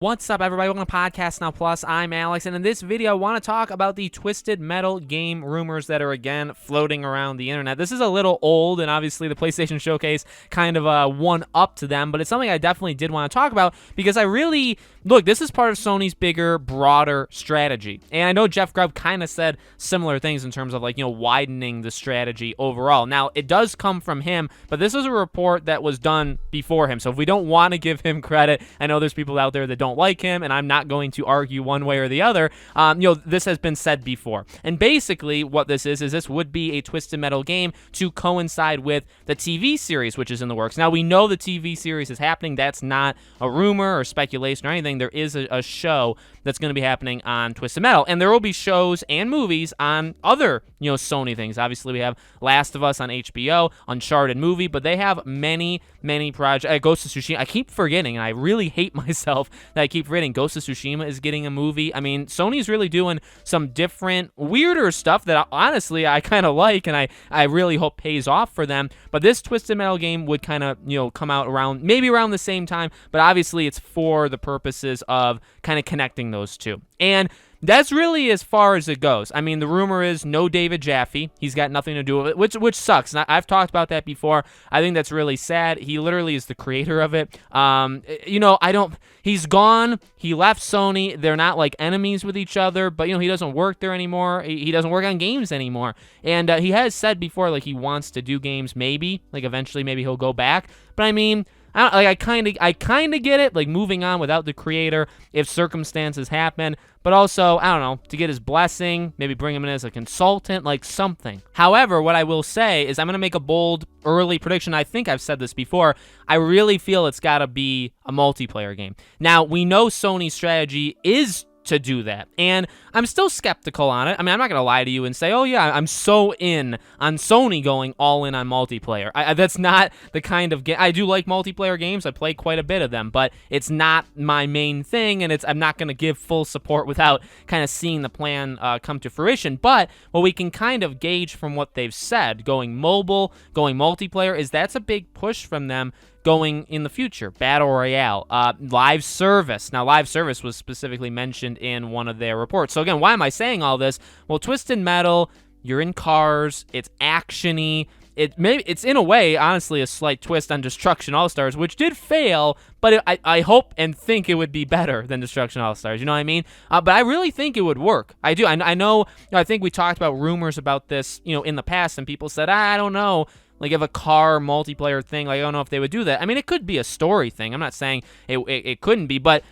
What's up, everybody? Welcome to Podcast Now Plus. I'm Alex, and in this video, I want to talk about the Twisted Metal game rumors that are again floating around the internet. This is a little old, and obviously the PlayStation Showcase kind of one up to them, but it's something I definitely did want to talk about because this is part of Sony's bigger, broader strategy. And I know Jeff Grubb kind of said similar things in terms of widening the strategy overall. Now, it does come from him, but this was a report that was done before him. So if we don't want to give him credit, I know there's people out there that don't like him, and I'm not going to argue one way or the other. This has been said before. And basically what this is this would be a Twisted Metal game to coincide with the TV series, which is in the works. Now, we know the TV series is happening. That's not a rumor or speculation or anything. There is a show that's going to be happening on Twisted Metal, and there will be shows and movies on other, Sony things. Obviously, we have Last of Us on HBO, Uncharted movie, but they have many projects. Ghost of Tsushima, I keep forgetting, and I really hate myself that I keep forgetting. Ghost of Tsushima is getting a movie. I mean, Sony's really doing some different, weirder stuff that honestly I kind of like, and I really hope pays off for them. But this Twisted Metal game would kind of, come out maybe around the same time, but obviously it's for the purposes of kind of connecting those two. And that's really as far as it goes. I mean, the rumor is no David Jaffe. He's got nothing to do with it, which sucks. And I've talked about that before. I think that's really sad. He literally is the creator of it. He's gone. He left Sony. They're not like enemies with each other, but he doesn't work there anymore. He doesn't work on games anymore. And he has said before, he wants to do games maybe, eventually maybe he'll go back. But I mean, I kind of get it, moving on without the creator if circumstances happen, but also, I don't know, to get his blessing, maybe bring him in as a consultant, something. However, what I will say is I'm going to make a bold early prediction. I think I've said this before. I really feel it's got to be a multiplayer game. Now, we know Sony's strategy is to do that, and I'm still skeptical on it. I mean, I'm not gonna lie to you and say, oh yeah, I'm so in on Sony going all in on multiplayer. That's not the kind of game. I do like multiplayer games. I play quite a bit of them, but it's not my main thing, and I'm not gonna give full support without kind of seeing the plan come to fruition. But what we can kind of gauge from what they've said, going mobile, going multiplayer, is that's a big push from them going in the future. Battle Royale, live service. Now, live service was specifically mentioned in one of their reports. So again, why am I saying all this? Well, Twisted Metal, you're in cars, it's action-y. It's in a way, honestly, a slight twist on Destruction All-Stars, which did fail, but I hope and think it would be better than Destruction All-Stars. You know what I mean? But I really think it would work. I do. I know. I think we talked about rumors about this, in the past, and people said, I don't know. If a car multiplayer thing, I don't know if they would do that. I mean, it could be a story thing. I'm not saying it couldn't be, but,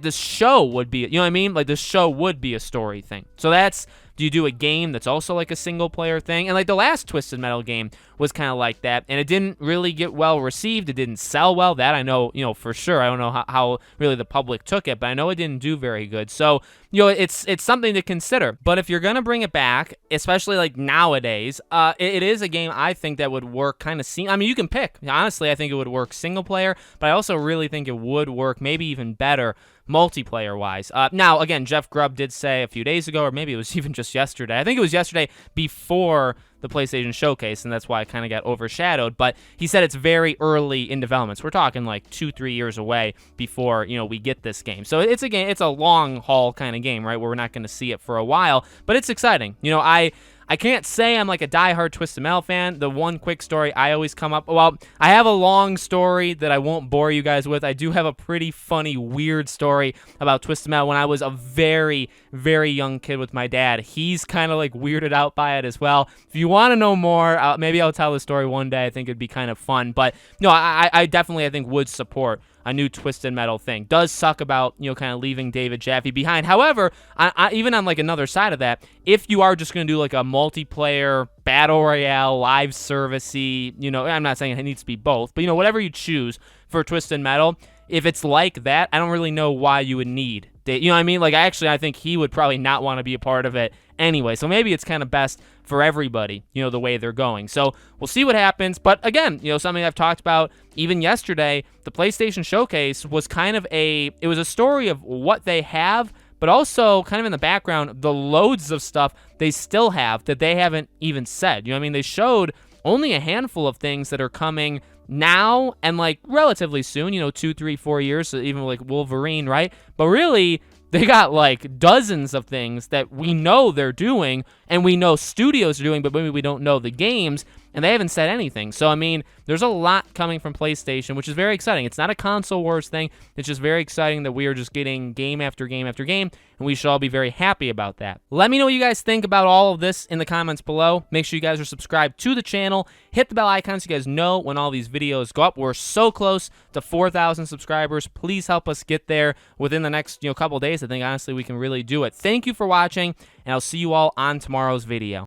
this show would be, you know what I mean? This show would be a story thing. So do you do a game that's also a single player thing? And the last Twisted Metal game was kind of like that, and it didn't really get well received. It didn't sell well. That I know, for sure. I don't know how really the public took it, but I know it didn't do very good. So, it's something to consider. But if you're going to bring it back, especially nowadays, it is a game I think that would work kind of you can pick. Honestly, I think it would work single player, but I also really think it would work maybe even better multiplayer-wise. Now, again, Jeff Grubb did say a few days ago, or maybe it was even just yesterday. I think it was yesterday before the PlayStation Showcase, and that's why it kind of got overshadowed. But he said it's very early in development. So we're talking 2-3 years away before we get this game. So it's a game. It's a long haul kind of game, right? Where we're not going to see it for a while, but it's exciting. I can't say I'm a diehard Twisted Metal fan. The one quick story I always come up, I have a long story that I won't bore you guys with. I do have a pretty funny, weird story about Twisted Metal when I was a very, very young kid with my dad. He's kind of weirded out by it as well. If you want to know more, maybe I'll tell the story one day. I think it'd be kind of fun. But no, I definitely, I think, would support a new Twisted Metal thing. Does suck about, kind of leaving David Jaffe behind. However, even on another side of that, if you are just going to do a multiplayer battle royale live servicey, I'm not saying it needs to be both, but whatever you choose for Twisted Metal, if it's like that, I don't really know why you would need you know what I mean? I think he would probably not want to be a part of it anyway. So maybe it's kind of best for everybody, the way they're going. So we'll see what happens. But again, something I've talked about even yesterday, the PlayStation Showcase was kind of it was a story of what they have, but also kind of in the background, the loads of stuff they still have that they haven't even said. You know what I mean? They showed only a handful of things that are coming now and like relatively soon, 2, 3, 4 years, so even like Wolverine, right? But really, they got like dozens of things that we know they're doing and we know studios are doing, but maybe we don't know the games, and they haven't said anything. So, I mean, there's a lot coming from PlayStation, which is very exciting. It's not a console wars thing. It's just very exciting that we are just getting game after game after game, and we should all be very happy about that. Let me know what you guys think about all of this in the comments below. Make sure you guys are subscribed to the channel. Hit the bell icon so you guys know when all these videos go up. We're so close to 4,000 subscribers. Please help us get there within the next couple days. I think, honestly, we can really do it. Thank you for watching, and I'll see you all on tomorrow's video.